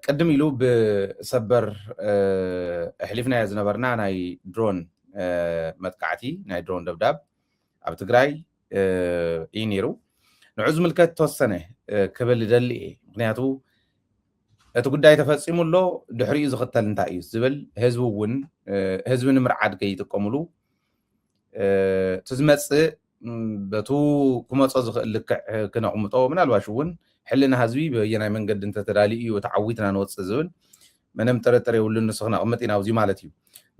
قدم يلو بسبر حلفنا يا زنبرنا ناي درون متقعتي ناي درون دبداب اب تግራይ ينيرو نعوز ملكت توسنه كبل دلي مغنياتو እቲ ጉዳይ ተፈጺሙሎ ድሕሪኡ ዝኽተል እንታይ እዩ ዝብል ህዝቢ እውን ህዝቢ ንምርዓድ ከይጥቀምሉ ትዝመጽእ በቱ ክመጾ ዝኽእል ልክዕ ክነቕምጦ ምናልባሽ እውን ሕልና ህዝቢ በየናይ መንገዲ እንተተዳልዩ እዩ ተዓዊትና ንወፅእ ዝብል ምንም ጥርጥር የብሉን ንሱ ክነቕምጥ ኢና ኣብዚ ማለት እዩ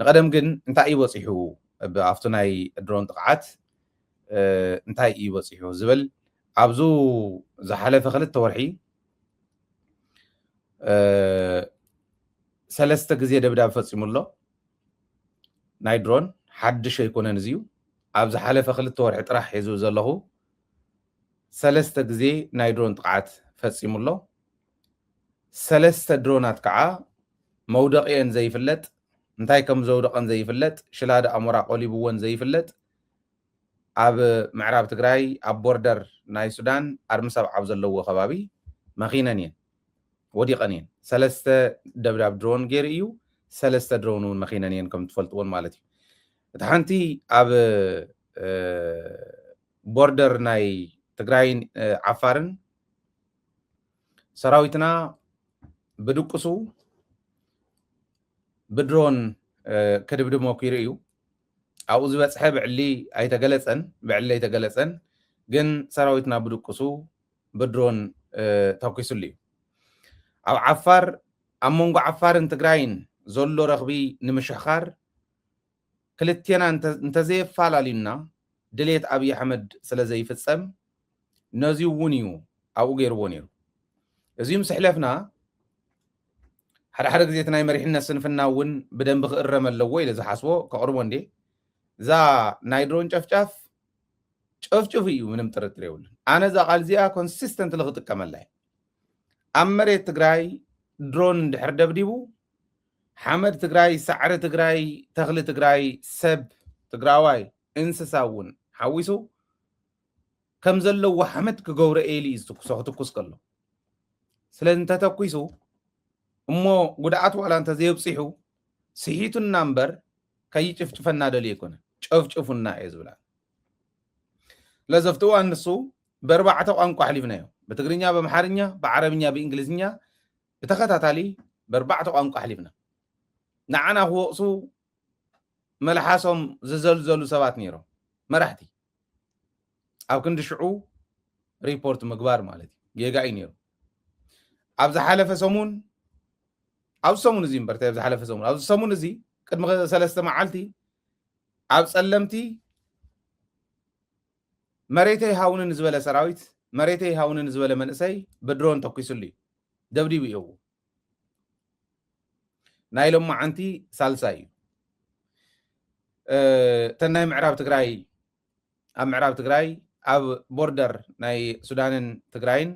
ንቐደም ግን እንታይ እዩ በፂሑ ብኣፍቱ ናይ ድሮን ጥቕዓት እንታይ እዩ በፂሑ ዝብል ኣብዙ ዝሓለፈ 2 ወርሒ ሰለስተ ግዜ ደብዳብ ፈጺሙሎ ናይ ድሮን ሓድሽ ኣይኮነን እዚዩ ኣብ ዝሓለፈ 2 ወርሒ ጥራሕ ሒዙ ዘለኹ ሰለስተ ግዜ ናይ ድሮን ጥቃዓት ፈጺሙሎ ሰለስተ ድሮናት ከዓ መውደቂአን ዘይፍለጥ እንታይ ከም ዘውደቀን ዘይፍለጥ ሽላደ ኣሞራ ቆሊብዎን ዘይፍለጥ ኣብ ምዕራብ ትግራይ ኣብ ቦርደር ናይ ሱዳን ኣርሚ ሰብዓብ ዘለዎ ከባቢ መኺነን እየን ወዲቀን እየን ሰለስተ ደብዳብ ድሮን ገይሩ እዩ ሰለስተ ድሮን እውን መኺነን እየን ከም ትፈልጥዎን ማለት እዩ እቲ ሓንቲ ኣብ ቦርደር ናይ ትግራይን ዓፋርን ሰራዊትና ብድቁሱ ብድሮን ከድብድሞ ኪሩ እዩ ኣብኡ ዝበፅሐ ብዕሊ ኣይተገለፀን ግን ሰራዊትና ብድቁሱ ብድሮን ተኪሱሉ እዩ ኣብ ዓፋር ኣብ መንጎ ዓፋርን ትግራይን ዘሎ ረኽቢ ንምሽኽኻር ክልቴና እንተዘየፈላለዩና ድሌት ኣብይ ኣሕመድ ስለ ዘይፍፀም ነዚኡ እውን እዩ ኣብኡ ገይርዎ ነይሩ እዚኡ ምስ ሕለፍና ሓደ ግዜ ናይ መሪሕነት ስንፍና እውን ብደንቢ ክእረም ኣለዎ ኢለ ዝሓስቦ ከቕርቦ እንዴ እዛ ናይ ድሮን ጨፍጫፍ ጨፍጭፍ እዩ ምንም ጥርጥር የብሉን ኣነ እዛ ቃል እዚኣ ኮንሲስተንትሊ ክጥቀመላ ኣብ መሬት ትግራይ ድሮን እንድሕር ደብዲቡ ሓመድ ትግራይ ሳዕሪ ትግራይ ተኽሊ ትግራይ ሰብ ትግራዋይ እንስሳ እውን ሓዊሱ ከም ዘለዎ ሓመድ ክገብሮ ኤሊ ዝትኩሶ ክትኩስ ከሎ ስለዚ እንተተኪሱ እሞ ጉድኣት ዋላ እንተዘየብፂሑ ስሒቱና እምበር ከይጭፍጭፈና ደልዩ ኣይኮነ ጨፍጭፉና እየ ዝብላ ለዘፍትዋ እንሱ በ4 ቋንቋ ሓሊፍናዮ በትግርኛ በአማርኛ በዓረብኛ በእንግሊዝኛ በተኸታታሊ በ4 ቋንቋ ሓሊፍና ንዓና ክወቅሱ መልሓሶም ዝዘልዘሉ ሰባት ነይሮም መራሕቲ ኣብ ክንዲ ሽዑ ሪፖርት ምግባር ማለት እዩ ጌጋኢ ነይሩ ኣብ ዝሓለፈ ሰሙን ኣብ ሰሙን እዚ እምበር ኣብ ዝሓለፈ ሰሙን ኣብ ሰሙን እዚ ቅድሚ 3 መዓልቲ ኣብ ጸለምቲ መሬተይ ሃውንን ዝበለ ሰራዊት መሬተይ ሃውንን ዝበለ መንእሰይ ብድሮን ተኪሱሉ እዩ ደብዲቡ እዩ ናይ ሎማ ዓንቲ ሳልሳይ እዩ ተናይ ምዕራብ ትግራይ ኣብ ምዕራብ ትግራይ ኣብ ቦርደር ናይ ሱዳንን ትግራይን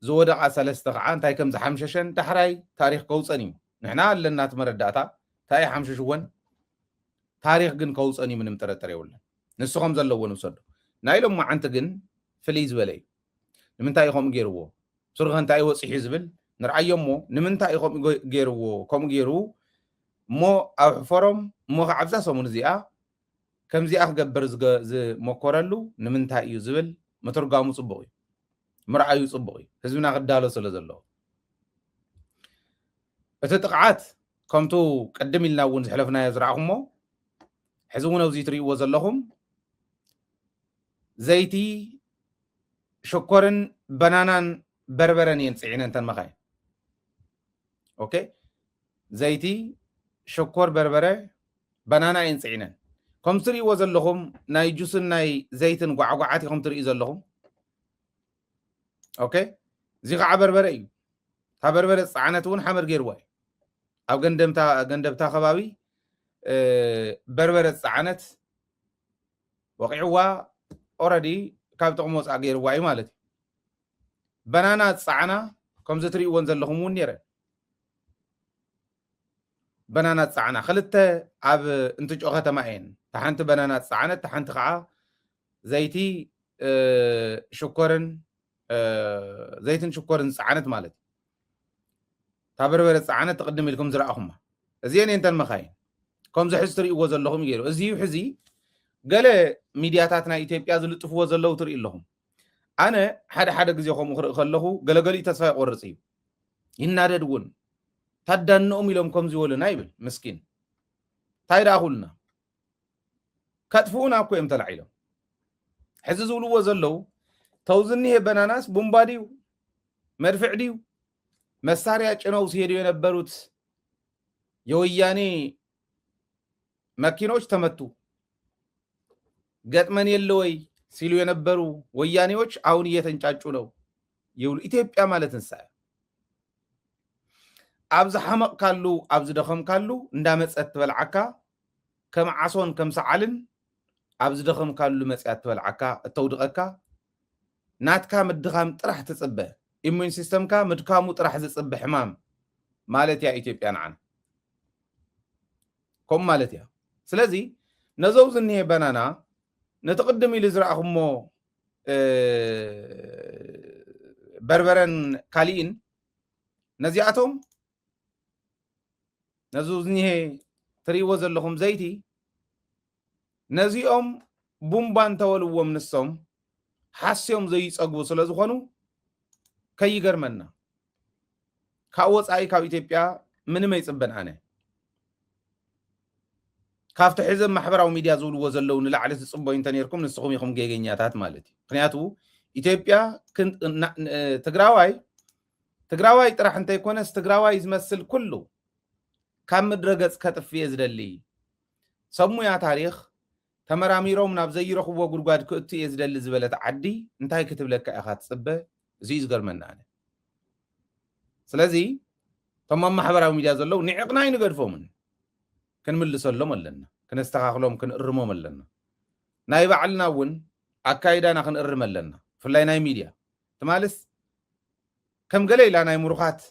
ዝወደቃ ሰለስተ ከዓ እንታይ ከም ዝሓምሸሸን ዳሕራይ ታሪክ ከውፀን እዩ ንሕና ኣለና ትመረዳእታ እንታይ ሓምሸሽወን ታሪክ ግን ከውፀን እዩ ምንም ጥርጥር የብሉን ንስኹም ዘለዎን ውሰዱ ናይ ሎማ ዓንቲ ግን ፍልይ ዝበለ እዩ ንምንታይ ኢኹም ገይርዎ ስሩኸ እንታይ ወፂሑ ዝብል ንርአዮ እሞ ንምንታይ ኢኹም ገይርዎ ከምኡ ገይሩ እሞ ኣብ ሕፈሮም እሞ ከዓብዛ ሰሙን እዚኣ ከምዚኣ ክገብር ዝመኮረሉ ንምንታይ እዩ ዝብል ምትርጓሙ ፅቡቅ እዩ ምርኣዩ ፅቡቅ እዩ ህዝብና ክዳሎ ስለ ዘለዎ እቲ ጥቕዓት ከምቱ ቅድም ኢልና እውን ዝሕለፍናዮ ዝረኣኹሞ ሕዚ እውን ኣብዚ ትርእይዎ ዘለኹም ዘይቲ ሽኮርን በናናን በርበረን እየን ፅዒነን ተን መኻይን ኦኬ ዘይቲ ሽኮር በርበረ በናና እየን ፅዒነን ከም ትርእይዎ ዘለኹም ናይ ጁስን ናይ ዘይትን ጓዕጓዓት ኢኹም ትርእዩ ዘለኹም ኦኬ እዚ ከዓ በርበረ እዩ እታ በርበረ ፀዓነት እውን ሓመድ ገይርዋ እዩ ኣብ ገንደብታ ከባቢ በርበረ ፀዓነት ወቂዕዋ ኦረዲ ካብ ጥቕሚ ወፃ ገይርዋ እዩ ማለት እዩ በናና ፀዓና ከምዚ ትርእይዎን ዘለኹም እውን ነይረን በናና ፀዓና ክልተ ኣብ እንትጮ ከተማ እየን ተሓንቲ በናና ፀዓነት ተሓንቲ ከዓ ዘይቲ ሽኮርን ዘይትን ሽኮርን ፀዓነት ማለት እዩ ታበርበረ ፃዕነት ተቀድም ኢልኩም ዝረኣኹማ እዚአን እንተን መኻይን ከምዚ ሕዚ ትርእይዎ ዘለኹም ገይሩ እዚዩ ሕዚ ገለ ሚድያታት ናይ ኢትዮጵያ ዝልጥፍዎ ዘለዉ ትርኢ ኣለኹም ኣነ ሓደ ግዜ ከምኡ ክርኢ ከለኹ ገለገሊኡ ተስፋ ይቆርፅ እዩ ይናደድ እውን ታዳንኦም ኢሎም ከምዚ ይበሉና ይብል ምስኪን እንታይ ደኣ ኩልና ከጥፍኡና እኮ እዮም ተላዒሎም ሕዚ ዝብልዎ ዘለዉ ተውዝኒሄ በናናስ ቡምባ ድዩ መድፍዕ ድዩ መሳሪያ ጭነው ሲሄዱ የነበሩት የወያኔ መኪኖች ተመቱ ገጥመን የለ ወይ ሲሉ የነበሩ ወያኔዎች አሁን እየተንጫጩ ነው ይብሉ ኢትዮጵያ ማለት እንሳያ ኣብዚ ሓመቕ ካሉ ኣብዚ ደኸም ካሉ እንዳመፀት ትበልዓካ ከም ዓሶን ከም ሰዓልን ኣብዚ ደኸም ካሉ መፅያት ትበልዓካ እተውድቐካ ናትካ ምድኻም ጥራሕ ትፅበ ኢሙን ሲስተምካ ምድካሙ ጥራሕ ዝፅበ ሕማም ማለት ያ ኢትዮጵያ ንዓና ከም ማለት ያ ስለዚ ነዘው ዝኒሄ በናና ነተቅድም ኢሉ ዝረኣኹሞ በርበረን ካሊእን ነዚኣቶም ነዙ ዝኒሄ ትርእይዎ ዘለኹም ዘይቲ ነዚኦም ቡምባን ተወልዎም ንሶም ሓስዮም ዘይፀግቡ ስለ ዝኾኑ ከይገርመና ካብ ወፃኢ ካብ ኢትዮጵያ ምንም ኣይፅበን ኣነ ካብቲ ሕዚ ማሕበራዊ ሚድያ ዝብልዎ ዘለዉ ንላዕሊ ዝፅበዩ እንተ ነርኩም ንስኹም ኢኹም ጌገኛታት ማለት እዩ ምክንያቱ ኢትዮጵያ ትግራዋይ ጥራሕ እንተይኮነስ ትግራዋይ ዝመስል ኩሉ ካብ ምድረ ገፅ ከጥፍየ ዝደሊ ሰብ ሞያ ታሪክ ተመራሚሮም ናብ ዘይረኽብዎ ጉድጓድ ክእቱ እየ ዝደሊ ዝበለት ዓዲ እንታይ ክትብለካ ኢኻ ትፅበ እዚ ዝገርመና ኣነ ስለዚ እቶም ማሕበራዊ ሚድያ ዘለዉ ንዕቕና ይንገድፎምን ክንምልሰሎም ኣለና ክነስተኻኽሎም ክንእርሞም ኣለና ናይ ባዕልና እውን ኣካይዳና ክንእርም ኣለና ብፍላይ ናይ ሚድያ ትማልስ ከም ገለ ኢላ ናይ ምሩኻት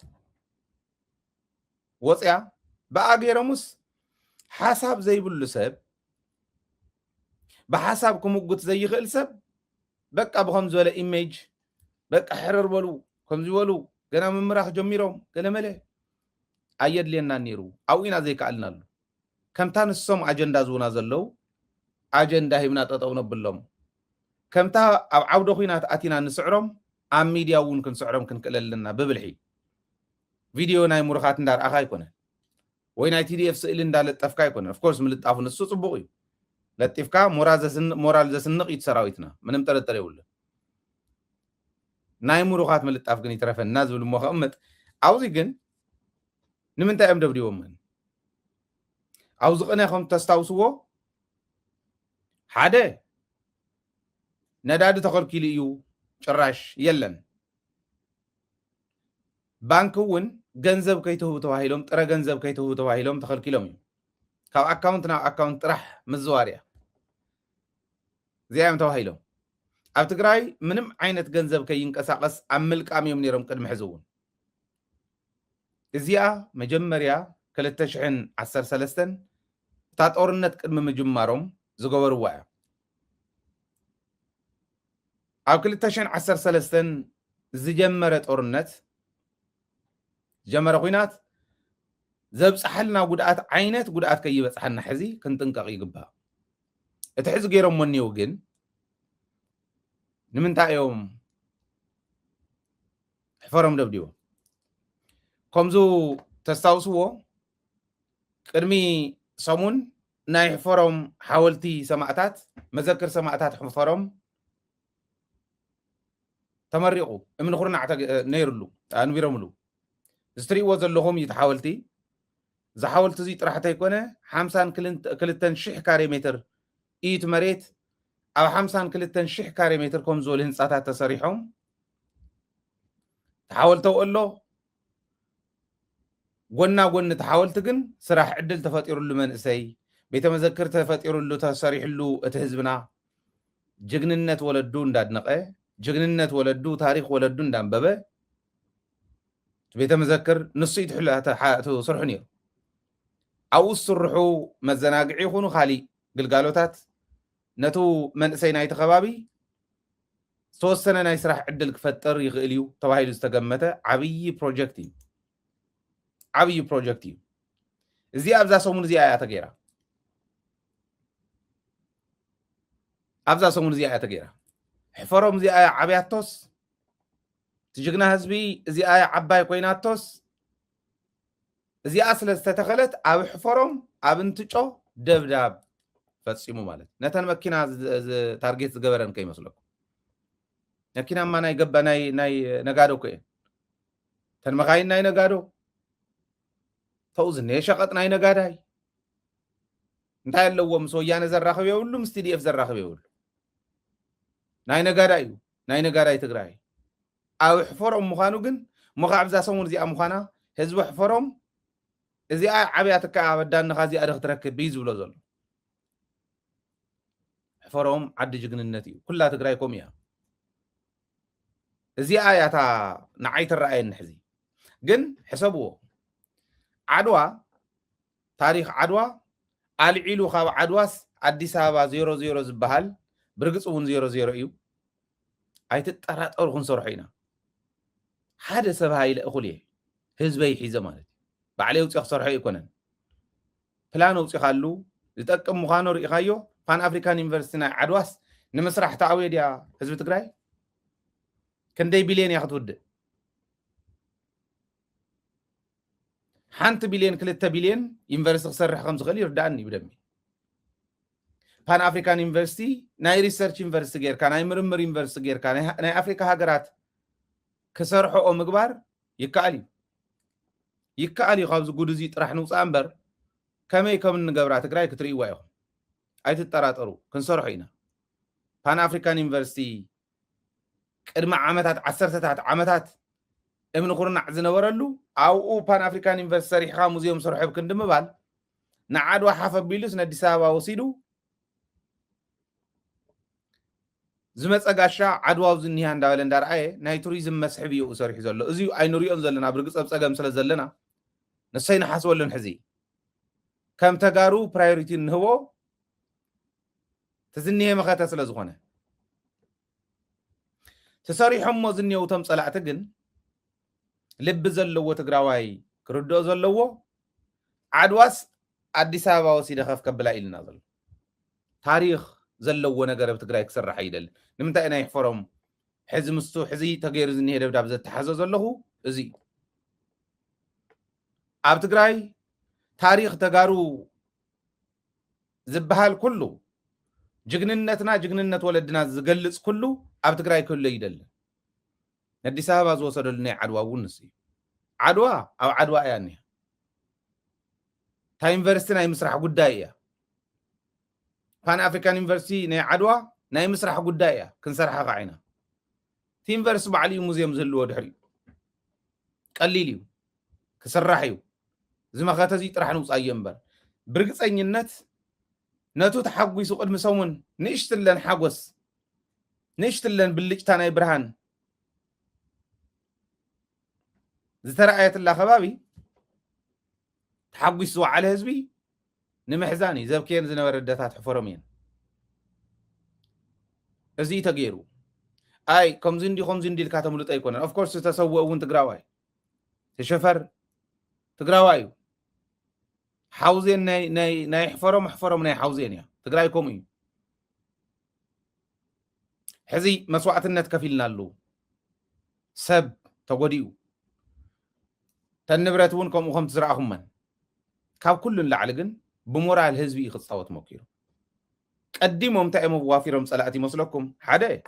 ወፅያ ብኣገይሮሙስ ሓሳብ ዘይብሉ ሰብ ብሓሳብ ክምጉት ዘይኽእል ሰብ በቃ ብከም ዝበለ ኢሜጅ በቃ ሕርር በሉ ከም ዝበሉ ገና ምምራኽ ጀሚሮም ገለ መለ ኣየድልየና ነይሩ ኣብኡ ኢና ዘይከኣልና ኣሎ ከምታ ንሶም ኣጀንዳ ዝውና ዘለው ኣጀንዳ ሂብና ጠጠው ነብሎም ከምታ ኣብ ዓውደ ኩናት ኣቲና ንስዕሮም ኣብ ሚድያ እውን ክንስዕሮም ክንክእለልና ብብልሒ ቪድዮ ናይ ሙሩኻት እንዳርኣኻ ኣይኮነን ወይ ናይ ቲዲኤፍ ስእሊ እንዳለጠፍካ ኣይኮነን ኦፍኮርስ ምልጣፉ ንሱ ፅቡቅ እዩ ለጢፍካ ሞራል ዘስንቕ እዩ ሰራዊትና ምንም ጥርጥር የብሉን ናይ ሙሩኻት ምልጣፍ ግን ይትረፈና ዝብል ሞ ከእምጥ ኣብዚ ግን ንምንታይ እዮም ደብዲቦምን ኣብዚ ቅነ ከም ተስታውስዎ ሓደ ነዳዲ ተኸልኪሉ እዩ ጭራሽ የለን ባንክ እውን ገንዘብ ከይትህቡ ተባሂሎም ጥረ ገንዘብ ከይትህቡ ተባሂሎም ተኸልኪሎም እዩ ካብ ኣካውንት ናብ ኣካውንት ጥራሕ ምዝዋር እያ እዚኦም ተባሂሎም ኣብ ትግራይ ምንም ዓይነት ገንዘብ ከይንቀሳቀስ ኣብ ምልቃም እዮም ነይሮም ቅድሚ ሕዚ እውን እዚኣ መጀመርያ 2013 እታ ጦርነት ቅድሚ ምጅማሮም ዝገበርዋ እያ ኣብ 2013 ዝጀመረ ጦርነት ዝጀመረ ኩናት ዘብፅሐልና ጉድኣት ዓይነት ጉድኣት ከይበፅሐና ሕዚ ክንጥንቀቕ ይግባእ እቲ ሕዚ ገይሮሞ እኒው ግን ንምንታይ እዮም ሕፈሮም ደብዲቦም ከምዙ ተስታውስዎ ቅድሚ ሰሙን ናይ ሕፈሮም ሓወልቲ ሰማዕታት መዘክር ሰማዕታት ሕፈሮም ተመሪቑ እምኒ ኩርናዕ ነይሩሉ ኣንቢሮምሉ ዝትርእይዎ ዘለኹም እዩ ሓወልቲ ዝሓወልቲ እዚ ጥራሕ እንተይኮነ 52,000 ካሬ ሜትር ኢት መሬት ኣብ 52,000 ካሬ ሜትር ከም ዝበሉ ህንፃታት ተሰሪሖም ተሓወልተው ኣሎ ጎና ጎኒ ተሓወልቲ ግን ስራሕ ዕድል ተፈጢሩሉ መንእሰይ ቤተ መዘክር ተፈጢሩሉ ተሰሪሕሉ እቲ ህዝብና ጅግንነት ወለዱ እንዳድነቀ ጅግንነት ወለዱ ታሪክ ወለዱ እንዳንበበ ቤተ መዘክር ንሱ ትስርሑ ነይሩ ኣብኡ ዝስርሑ መዘናግዒ ይኹኑ ካሊእ ግልጋሎታት ነቱ መንእሰይ ናይቲ ከባቢ ዝተወሰነ ናይ ስራሕ ዕድል ክፈጥር ይኽእል እዩ ተባሂሉ ዝተገመተ ዓብይ ፕሮጀክት እዩ عبي بروجكتي زي أبزا سومون زي آيات غيرها أبزا سومون زي آيات غيرها حفرهم زي آية عبياتوس تجينا هزبي زي آية عباي كويناتوس زي أصل استتخلت أب حفرهم أب انتجو دبداب فتصيمو مالت نتن مكينا تارجيت زغبرن كي مسلكم مكينا ما ناي غبا ناي نغادو كي تن مخاين ناي نغادو توز نيشقط ناي نغاداي انت يلوم سو يانا زراخ بيولم ستي اف زراخ بيول ناي نغاداي ناي نغاداي تግራይ أو حفرهم مخانو جن مخاعب ذا سمون زي أمخانا هزو حفرهم زي عبياتك عبدان نخازي أدخ تركب بيزو لزول حفرهم عد جن النتي كلها تقرأي كوميا زي آياتا نعيت الرأي النحزي جن حسبوه عدوى تاريخ عدوى العيلو خاو عدواس أديس هابا 00 زبهال برقصون 00 إيو أيت الترات أرغن صرحينا حدا سب هاي لأخوليه هزبي حيزة مالت بعليه وصيخ صرحي يكونن بلانو وصيخ قالو يتأكم مخانو رئيخايو فان أفريكان يونيفرسيتي عدواس نمسرح تعويد يا حزب تقراي كان دي بليون ياخد ود حانت بليون كلتا بليون يونيفرسيتي خسرح 5 غلي يرداني بدمي فان أفريكان يونيفرسيتي ناي ريسيرش يونيفرسيتي غير كان ناي مرمر يونيفرسيتي غير كان ناي أفريكا هاجرات كسرحو أو مقبار يكالي خابز قدزي طرح نوصا أمبر كما يكمن نقبرات تقراي كتري وايو أيت التراترو كنسرحينا بان أفريكان يونيفرسيتي قدم عامتات 10 عامتات امن قرنا زنبرلو او بان أفريكان يونيفرسيتي ريحا موزيوم سرحي بكندم بال نعادوا حافظ بيلوس نأديس أبابا وسيدو زمت أقاشا عدواو زنيها نداولن دار آيه ناي توريزم مسحبي وسرحي زلو ازيو اي نوريون زلنا برقص أبساقا مسلا زلنا نسينا حاسولن حزي كم تقارو برايوريتي نهو تزنيه مخاتا سلازغونه تساريحهم مزنيه وتمصلعت ግን ልብ ዘለዎ ትግራዋይ ክርዶ ዘለዎ ዓድዋስ አዲስ አበባ ወሲደ ከፍ ከብላ ኢልና ዘሎ ታሪኽ ዘለዎ ነገር በትግራይ ክስራሕ አይደል ንምንታይ ናይ ሕፈሮም ሕዚ ምስቱ ሕዚ ተገይሩ ዝኒሄ ደብዳብ ዘተሓዘ ዘለኹ እዚ ኣብ ትግራይ ታሪኽ ተጋሩ ዝበሃል ኩሉ ጅግንነትና ጅግንነት ወለድና ዝገልጽ ኩሉ ኣብ ትግራይ ክህሉ ይደል አዲስ አበባ ዝወሰደሉ ናይ ዓድዋ ውንስ ዓድዋ ኣብ ዓድዋ ያኒ ታ ዩኒቨርሲቲ ናይ ምስራሕ ጉዳይ እያ ፓን አፍሪካን ዩኒቨርሲቲ ናይ ዓድዋ ናይ ምስራሕ ጉዳይ እያ ክንሰርሓ ኸዓይና ቲ ዩኒቨርሲቲ ባዕሉ ሙዚየም ዘለዎ ድሕሪ ቀሊል እዩ ክስራሕ እዩ ዝመኸተ እዚ ጥራሕ ንውፃእ እምበር ብርግፀኝነት ነቱ ተሓጒሱ ቅድሚ ሰሙን ንእሽትለን ሓጎስ ንእሽትለን ብልጭታ ናይ ብርሃን ዝተረኣየትላ ከባቢ ተሓጒሱ ዝወዓለ ህዝቢ ንምሕዛን እዩ ዘብክየን ዝነበረ ደታት ሕፈሮም እየን እዚ ተገይሩ ኣይ ከምዚ እንዲ ኢልካ ተምልጦ ኣይኮነን ኦፍኮርስ ዝተሰውአ እውን ትግራዋይ ተሸፈር ትግራዋይ እዩ حوزين ناي حفرهم ناي حوزين يا تقراي كومي حزي مسوعة النت كفيلنا له سب تقوديو تنبرتون كم وخم تزرعهم من كاب كل لعلقن بمورال هزبي يخصوت موكيرو قديمهم تايمو وافيرهم صلاتي مسلكم حدا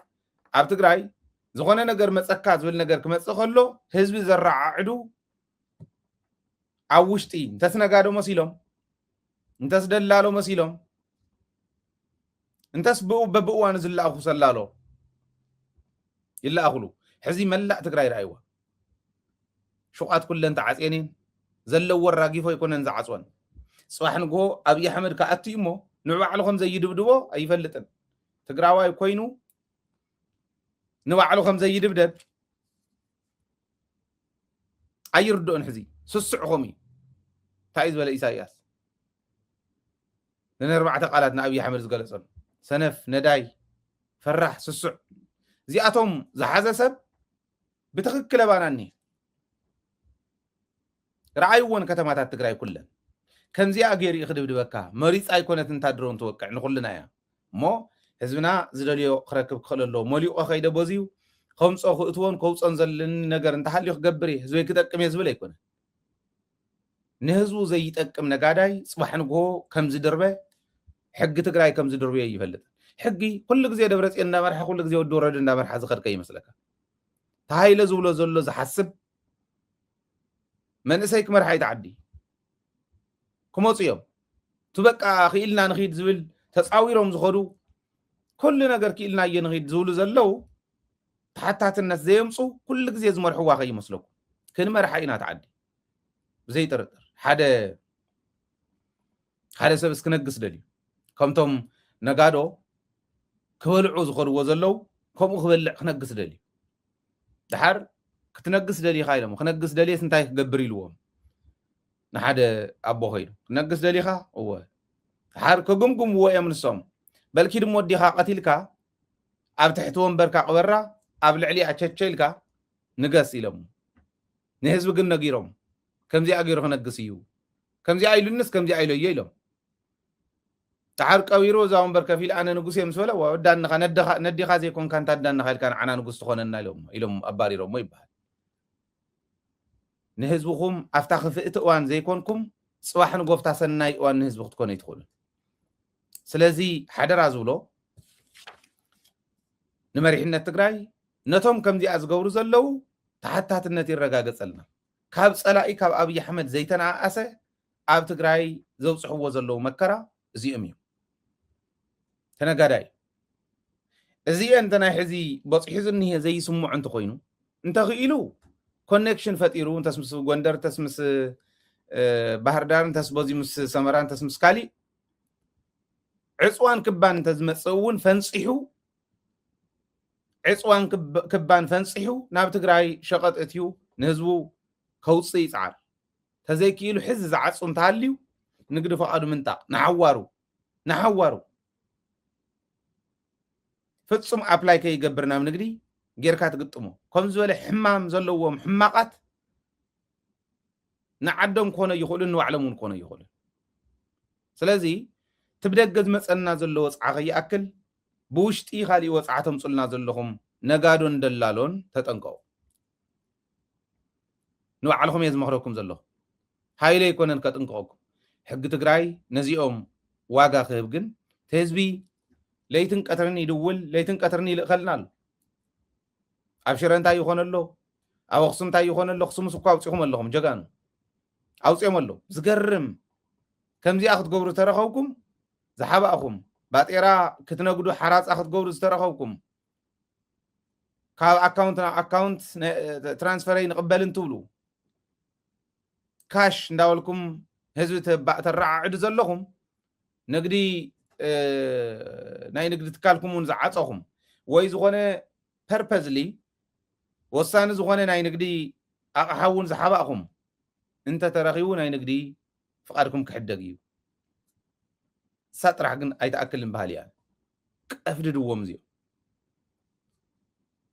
اب تقراي زغونه ነገር መጸካ ዝብል ነገር ክመጽእ ከሎ ህዝቢ ዘራዓዕዱ አውሽጢ እንተስነጋዶ መሲሎም እንተስደላሎ መሲሎም እንተስ በብእዋን ዝላአኹ ሰላሎ ይላአኹሉ ሕዚ መላእ ትግራይ ራይዋ ሹቃት ኩለን ተዓጽየኒን ዘለዎ ራጊፎ ይኮነን ዝዓጽወን ጽባሕ ንጎ አብይ አሕመድ ከኣቱ እሞ ንባዕሉ ከም ዘይድብድቦ አይፈልጥን ትግራዋይ ኮይኑ ንባዕሉ ከም ዘይድብደብ አይርዶን ሕዚ ስስዕኹም ታይዝ በለ ኢሳያስ ለነርባዕተ ቃላት ንአብይ አሕመድ ዝገለጸሉ ሰነፍ ነዳይ ፈራሕ ስስዕ እዚኣቶም ዝሓዘ ሰብ ብትክክል ባናኒ رأيون كتمات تግራይ كلن كمزي أجير يخدم دبكا مريض أيقونة تدرون توقع نقولنا يا مو حزبنا زدليو خركب خللو مليو أخيد بوزيو خمس أخو أتوان كوس أنزل النجار انت حليو خجبري زوي كده كم يزبل يكون نهزو زي يتأكم نجاداي صباح نجو كم زدربه حق تقرأي كم زدربه يفلت حقي كل جزء دبرت إن مرح كل جزء الدور إن مرح زخر كي مسلك هاي لزولو زولو زحسب من إسيك مرح يتعدي كموت يوم تبقى خيلنا نخيد زول تصاويرهم زخرو كل نجار كيلنا ينخيد زولو زلو حتى الناس زي يمصو كل جزء يزمر حوا خي مسلك كل مرح ينا تعدي زي ترتر حدا سبس كنقص دلي كمتم نقادو كولعو زخرو وزلو كم خبلع كنقص دلي دحر كتنقص دلي خايلمو كنقص دلي سنتاي كقبري لوم نحد أبو خير نقص دلي خا هو دحر كقمكم هو يمن الصوم بل كده مودي خا قتيلكا أب تحتوهم بركا قبرة أب العلي أتشيلكا نقص يلمو نهزب قلنا قيرهم كم زي أجيرو نقصيو كم زي عيلو الناس كم زي عيلو يلو تعرق أويرو زاون بركفيل أنا نقصي مسولا ودان خا ندي خا زي كون كان تدان خا كان أنا نقص تخوننا لهم أباري رو ما يبهر نهزبكم أفتح فئت وان زي كونكم صباح نقف تسناي وان نهزبك تكون يدخل سلازي حدا رازولو نمرحنا تقراي نتوم كم دي أزقور زلو تحت النتي الرقاقة سلنا كاب صلاقي كاب أبي أحمد زيتنا أسه أب تقراي زوج حوة زلو مكرا زي أميو تنا قاداي زي أنتنا حزي بس حزن هي زي سمو أنت خوينو أنت غيلو كونكشن فتيرو أنت اسمس غوندر تسمس بحر دار أنت اسبوزي مس سمران تسمس كالي عصوان كبان أنت زمتصون فنصحو عصوان كبان فنصحو ناب تقراي شقط اتيو نهزبو كوصي يصعر تزيكيلو حز عصون تاليو نقدر فقادو منطق نحوارو فتصم أبلاي كي يقبرنا من نقدي جيركات قطمو كم زول حمام زلوهم حماقات نعدهم كونه يخولون وعلمون كونه يخولون سلازي تبدأ قد مسألنا زلو وصعغي أكل بوشتي خالي وصعتهم صلنا زلهم نقادون دلالون تتنقو نوعلهم يزمخركم زلو هاي لي يكونن كتنقوكم حق تقراي نزيهم واقا خيبقن تهزبي ليتن قطرني يدول ليتن قطرني لقلنال أبشر أنت يخون الله أو خصم تاي يخون الله خصم سكوا وصيهم اللهم جعان أو صيهم الله زقرم كم زي أخذ قبر ترخوكم زحاب أخم بعد إيرا كتنا قدو حراس أخذ قبر ترخوكم كاب أكاونت ترانسفرين قبل انتولو كاش نداولكم هزوت ترعى عدز اللهم نقدي ناي نقدي تكالكم ونزعاتهم ويزغونه purposely وصان زغونه ناي نقدي أحاون زحابهم انت ترخيون ناي نقدي فقاركم كحدقيو ساتر حقن أيتأكلن بهاليان أفددوهم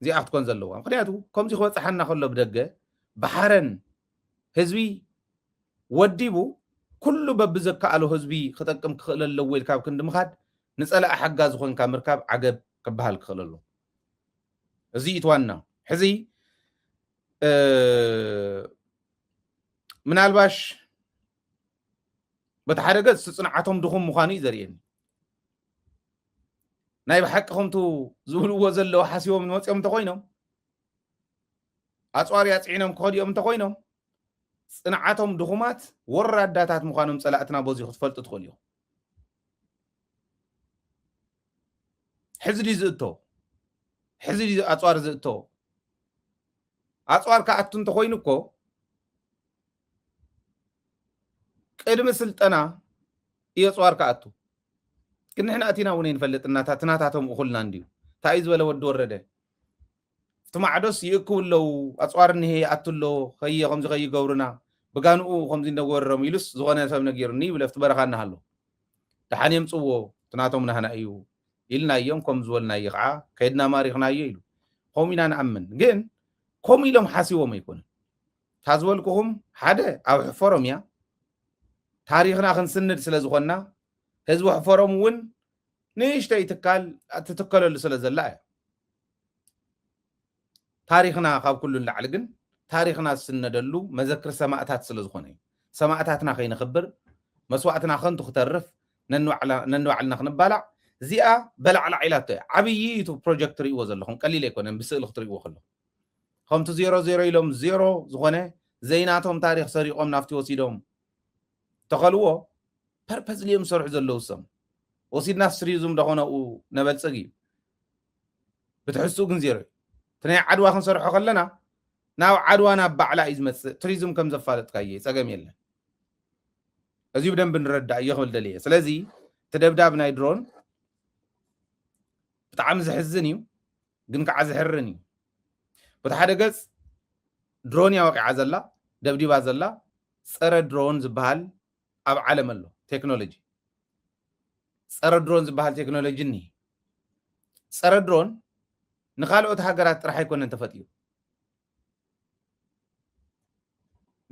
زي أختكون زلوهم خلياتو كم زي خوات حنا خلو بدقة بحرن هزبي وديبو كله ببزك قالو هزبي خطقم خلل ويل كاب كند مخاد نسأل أحجا زخون كامركاب عقب كبهال خللو زي يتوانا حزي من الباش بتحرقت صنعتهم دخون مخاني زرين ناي بحقهم تو زولو وزلو حاسيو من وصيهم تخوينهم أصوار يصعينهم كوديهم تخوينهم صنعتهم دخومات ورداتات مخانهم صلاتنا بوزي خفلت تدخليو حزدي زئتو حزدي أصوار زئتو أصوار كأتون تخوينكو قدم سلطنا يصوار كأتو كنا إحنا أتينا ونين فلتنا تاتهم أخلنا نديو تايز ولا ودور رده ثم عدس يكون لو أصوار نهي أتلو خي خمس خي جورنا بقانو خمسين دور رميلس زغنا سبنا جيرني ولا افتبرخنا هلو تحنيم صوو تناتهم نحنا أيو إلنا يوم كم زولنا يقع كيدنا ماريخنا يلو قومنا نأمن جن قومي لهم حاسيو ما يكون ታዝበልኩኹም ሓደ ኣብ ሕፈሮም እያ ታሪኽና ክንስንድ ስለ ዝኾንና ህዝቢ ሕፈሮም እውን ንእሽተይ ትካል ትትከለሉ ስለ ዘላ እያ ታሪኽና ካብ ኩሉ ንላዕሊ ግን ታሪኽና ዝስነደሉ መዘክር ሰማዕታት ስለ ዝኾነ እዩ ሰማዕታትና ከይንኽብር መስዋዕትና ከንቱ ክተርፍ ነንባዕልና ክንባላዕ እዚኣ በላዕላ ዒላቶ እያ ዓብይቱ ፕሮጀክት ትርእይዎ ዘለኹም ቀሊል ኣይኮነን ብስእሊ ክትርእይዎ ከለኹ ከምቲ 00 ኢሎም 0 ዝኾነ ዘይናቶም ታሪኽ ሰሪቆም ናፍቲ ወሲዶም ተኸልዎ ፐርፐዝ ልዮም ዝሰርሑ ዘለዉ ሰም ወሲድና ስሪዙም ደኾነኡ ነበልፅግ እዩ ብትሕዝኡ ግን 0 እዩ እቲ ናይ ዓድዋ ክንሰርሖ ከለና ናብ ዓድዋ ናብ ባዕላ እዩ ዝመፅእ ቱሪዝም ከም ዘፋለጥካየ ፀገም የለን እዚኡ ብደንብ ንረዳእ እዮ ክብል ደልየ ስለዚ እቲ ደብዳብ ናይ ድሮን ብጣዕሚ ዝሕዝን እዩ ግን ከዓ ዝሕርን እዩ በቲ ሓደ ገፅ ድሮን ያወቂዓ ዘላ ደብዲባ ዘላ ፀረ ድሮን ዝበሃል ኣብ ዓለም ኣሎ ቴክኖሎጂ ፀረ ድሮን ዝበሃል ቴክኖሎጂ እኒ ፀረ ድሮን ንካልኦት ሃገራት ጥራሕ ኣይኮነን ተፈጢሩ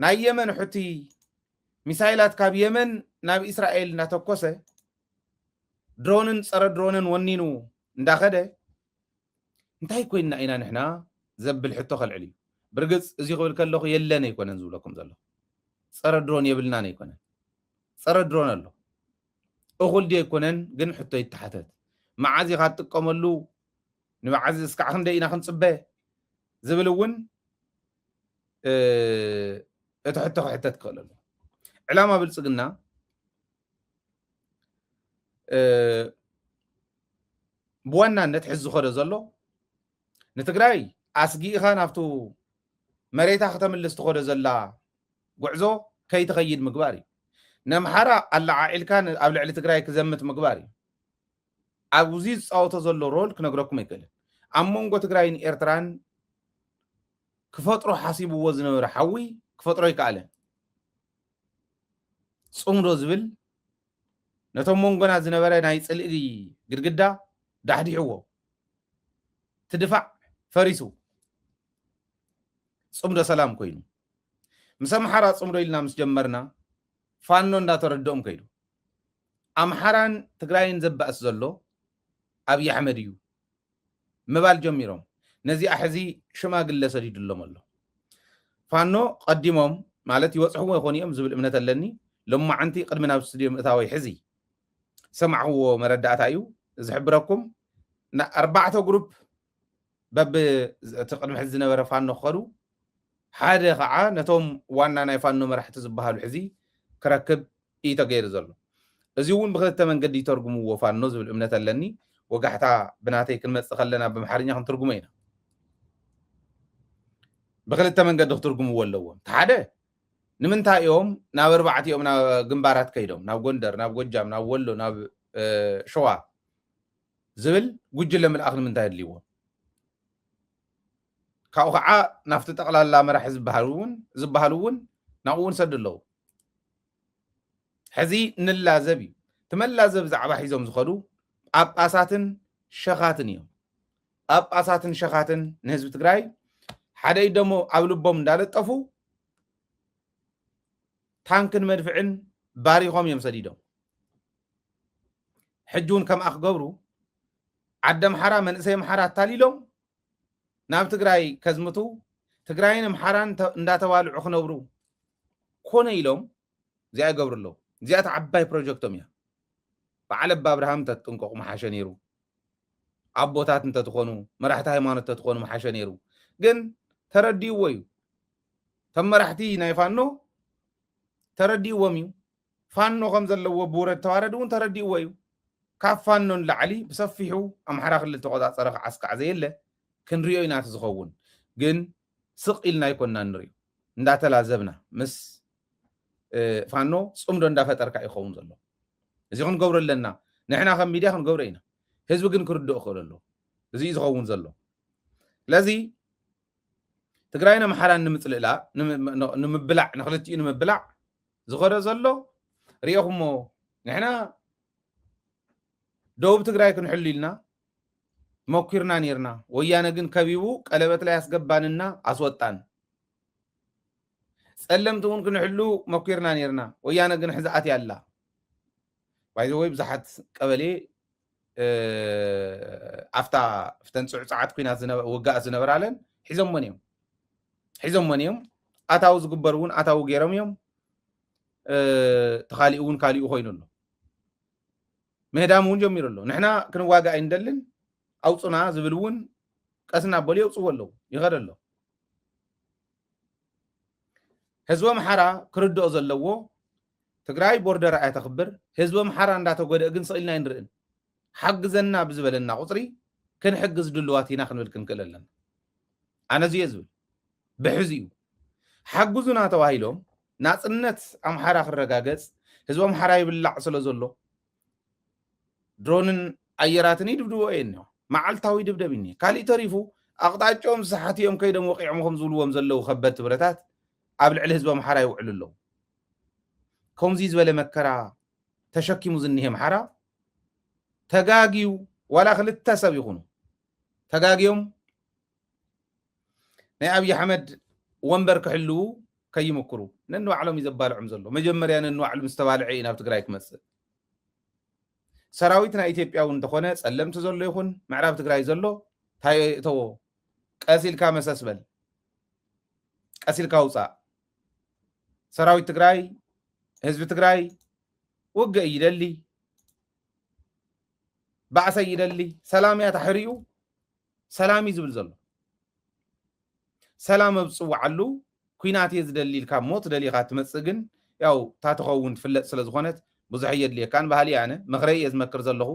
ናይ የመን ሕቲ ሚሳይላት ካብ የመን ናብ እስራኤል እናተኮሰ ድሮንን ፀረ ድሮንን ወኒኑ እንዳኸደ እንታይ ኮይና ኢና ንሕና ዘብል ሕቶ ከልዕል እዩ ብርግፅ እዚ ክብል ከለኹ የለን ኣይኮነን ዝብለኩም ዘሎ ፀረ ድሮን የብልናን ኣይኮነን ፀረ ድሮን ኣሎ እኹል ዲ ኣይኮነን ግን ሕቶ ይተሓተት መዓዝ ኢኻ ትጥቀመሉ ንመዓዝ እስካዕ ክንደይ ኢና ክንፅበ ዝብል እውን እቲ ሕቶ ክሕተት ክኽእል ኣሎ ዕላማ ብልፅግና ብዋናነት ሕዚ ዝኸዶ ዘሎ ንትግራይ ኣስጊኢኻ ናብቱ መሬታ ከተምልስ ትኸዶ ዘላ ጉዕዞ ከይትኸይድ ምግባር እዩ ነምሓራ ኣላዓዒልካ ኣብ ልዕሊ ትግራይ ክዘምት ምግባር እዩ ኣብዚ ዝፃወቶ ዘሎ ሮል ክነግረኩም ኣይክእልን ኣብ መንጎ ትግራይን ኤርትራን ክፈጥሮ ሓሲብዎ ዝነበረ ሓዊ ክፈጥሮ ይከኣለን ፅምዶ ዝብል ነቶም መንጎና ዝነበረ ናይ ፅልኢ ግድግዳ ዳሕዲሕዎ ትድፋዕ ፈሪሱ ፅምዶ ሰላም ኮይኑ ምስ ኣምሓራ ፅምዶ ኢልና ምስ ጀመርና ፋኖ እንዳተረድኦም ከይዱ ኣምሓራን ትግራይን ዘባእስ ዘሎ ኣብይ ኣሕመድ እዩ ምባል ጀሚሮም ነዚኣ ሕዚ ሽማግለ ሰዲድሎም ኣሎ ፋኖ ቀዲሞም ማለት ይወፅሕዎ ይኾን እዮም ዝብል እምነት ኣለኒ ሎማዓንቲ ቅድሚ ናብ ስቱድዮ ምእታወይ ሕዚ ሰማዕዎ መረዳእታ እዩ ዝሕብረኩም ኣርባዕተ ግሩፕ በብ እቲ ቅድሚ ሕዚ ዝነበረ ፋኖ ክኸዱ ሓደ ከዓ ነቶም ዋና ናይ ፋኖ መራሕቲ ዝበሃሉ ሕዚ ክረክብ እዩ ተገይሩ ዘሎ እዚ እውን ብክልተ መንገዲ ይተርጉምዎ ፋኖ ዝብል እምነት ኣለኒ ወጋሕታ ብናተይ ክንመፅእ ከለና ብምሓርኛ ክንትርጉሞ ኢና ብክልተ መንገዲ ክትርጉምዎ ኣለዎም እቲ ሓደ ንምንታይ እዮም ናብ ኣርባዕቲኦም ናብ ግንባራት ከይዶም ናብ ጎንደር ናብ ጎጃም ናብ ወሎ ናብ ሸዋ ዝብል ጉጅለ ምልኣኽ ንምንታይ ኣድልይዎም ካብኡ ከዓ ናብቲ ጠቕላላ መራሒ ዝበሃሉ እውን ናብኡ እውን ሰድ ኣለዉ ሕዚ ንላዘብ እዩ ትመላዘብ ዛዕባ ሒዞም ዝኸዱ ጳጳሳትን ሸኻትን እዮም ጳጳሳትን ሸኻትን ንህዝቢ ትግራይ ሓደ ደሞ ኣብ ልቦም እንዳለጠፉ ታንክን መድፍዕን ባሪኾም እዮም ሰዲዶም ሕጂ እውን ከምኣ ክገብሩ ዓዲ ኣምሓራ መንእሰይ ኣምሓራ ኣታሊሎም ናብ ትግራይ ከዝምቱ ትግራይን ኣምሓራን እንዳተባልዑ ክነብሩ ኮነ ኢሎም እዚኣ ይገብሩ ኣለዉ እዚኣታ ዓባይ ፕሮጀክቶም እያ በዓል ኣባ ኣብርሃም እንተትጥንቀቑ መሓሸ ነይሩ ኣቦታት እንተትኾኑ መራሕቲ ሃይማኖት እንተትኾኑ መሓሸ ነይሩ ግን ተረዲእዎ እዩ እቶም መራሕቲ ናይ ፋኖ ተረዲእዎም እዩ ፋኖ ከም ዘለዎ ብውረድ ተዋረድ እውን ተረዲእዎ እዩ ካብ ፋኖ ንላዕሊ ብሰፊሑ ኣምሓራ ክልል ተቆፃፀረ ክዓስካዕ ዘየለ ክንሪኦ ኢና እቲ ዝኸውን ግን ስቕ ኢልና ይኮንና ንሪኦ እንዳተላዘብና ምስ ፋኖ ፅምዶ እንዳፈጠርካ ይኸውን ዘሎ እዚ ክንገብሮ ኣለና ንሕና ከም ሚድያ ክንገብሮ ኢና ህዝቢ ግን ክርድኦ ክእል ኣሎ እዚ ዝኸውን ዘሎ ስለዚ ትግራይን ኣምሓራን ንምፅልእላእ ንምብላዕ ንክልቲኡ ንምብላዕ ዝኸደ ዘሎ ሪኦኹሞ ንሕና ደቡብ ትግራይ ክንሕሉ ኢልና ሞኪርና ነርና ወያነ ግን ከቢቡ ቀለበት ላይ ያስገባንና አስወጣን ጸለምቲ እውን ክንሕሉ መኪርና ነርና ወያነ ግን ሕዛኣት ያላ ባይዘወይ ብዙሓት ቀበሌ ኣፍታ ፍተን ፅዑፃዓት ኩናት ውጋእ ዝነበራለን ሒዞሞን እዮም ኣታው ዝግበሩ እውን ኣታው ገይሮም እዮም ተኻሊኡ እውን ካሊኡ ኮይኑ ኣሎ ምህዳም እውን ጀሚሩ ኣሎ ንሕና ክንዋጋእ እንደልን ኣውፅና ዝብል እውን ቀስና በል የውፅዎ ኣለዉ ይኸድ ኣሎ ህዝቢ ኣምሓራ ክርድኦ ዘለዎ ትግራይ ቦርደር እያ ተኽብር ህዝቢ ኣምሓራ እንዳተጎድአ ግን ስኢልና ይንርእን ሓግዘና ብዝበለና ቁፅሪ ክንሕግዝ ድልዋት ኢና ክንብል ክንክእል ኣለና ኣነ እዚየ ዝብል ብሕዚ እዩ ሓግዙና ተባሂሎም ናፅነት ኣምሓራ ክረጋገፅ ህዝቢ ኣምሓራ ይብላዕ ስለ ዘሎ ድሮንን ኣየራትን ይድብድቦ እየ መዓልታዊ ድብደብ እኒ ካሊእ ተሪፉ ኣቕጣጫኦም ዝሰሓትዮም ከይዶም ወቂዖም ከም ዝብልዎም ዘለው ከበድቲ ብረታት ኣብ ልዕሊ ህዝቢ ኣምሓራ ይውዕሉ ኣለዉ ከምዚ ዝበለ መከራ ተሸኪሙ ዝኒሄ ኣምሓራ ተጋጊዩ ዋላ ክልተ ሰብ ይኹኑ ተጋጊዮም ናይ ኣብዪ ኣሕመድ ወንበር ክሕልው ከይምክሩ ነንባዕሎም እዩ ዘባልዖም ዘሎ መጀመርያ ነንባዕሉ ምስ ተባልዐ እዩ ናብ ትግራይ ክመፅእ ሰራዊት ናይ ኢትዮጵያ እውን እንተኾነ ጸለምቲ ዘሎ ይኹን ምዕራብ ትግራይ ዘሎ እንታይ እተዎ ቀሲልካ መሰስበል ቀሲልካ ውፃእ ሰራዊት ትግራይ ህዝቢ ትግራይ ውግእ ይደሊ ባዕሰይ ይደሊ ሰላም እያ ተሕሪኡ ሰላም እዩ ዝብል ዘሎ ሰላም ኣብፅዋዓሉ ኩናት እየ ዝደሊ ኢልካ ሞት ደሊኻ ትመፅእ ግን ያው ታትኸውን ትፍለጥ ስለ ዝኾነት ብዙሕ የድልየካን ባህሊ ኣነ ምኽረይ እየ ዝመክር ዘለኹ